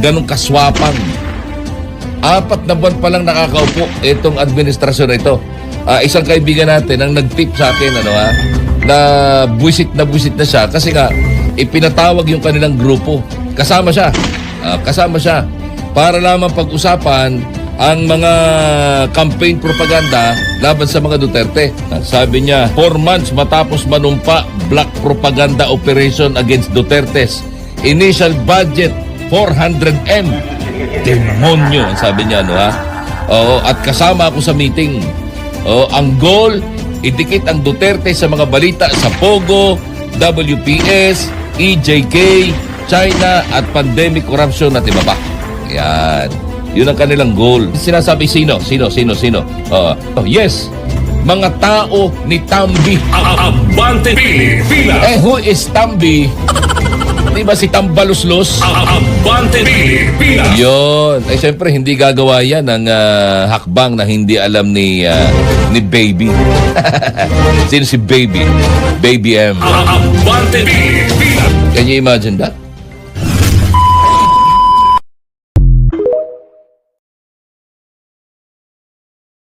ganong kaswapang. 4 na buwan pa lang nakakaupo itong administrasyon na ito. Isang kaibigan natin ang nag-tip sa akin, na buwisit na siya kasi nga ipinatawag yung kanilang grupo. Kasama siya para lamang pag-usapan ang mga campaign propaganda laban sa mga Duterte. Sabi niya, 4 months matapos manumpa black propaganda operation against Dutertes. Initial budget 400M. Demonyo, sabi niya, Oo, at kasama ako sa meeting. Ang goal, idikit ang Duterte sa mga balita sa Pogo, WPS, EJK, China at pandemic corruption at iba pa. Yan. Yun ang kanilang goal. Sinasabi sino? Yes, mga tao ni Tambi. Abante Pilipinas! Who is Tambi? Di ba si Tambaluslos? Abante Pilipinas! Yun. Siyempre, hindi gagawa yan ng hakbang na hindi alam ni Baby. Sino si Baby? Baby M. Abante Pilipinas! Can you imagine that?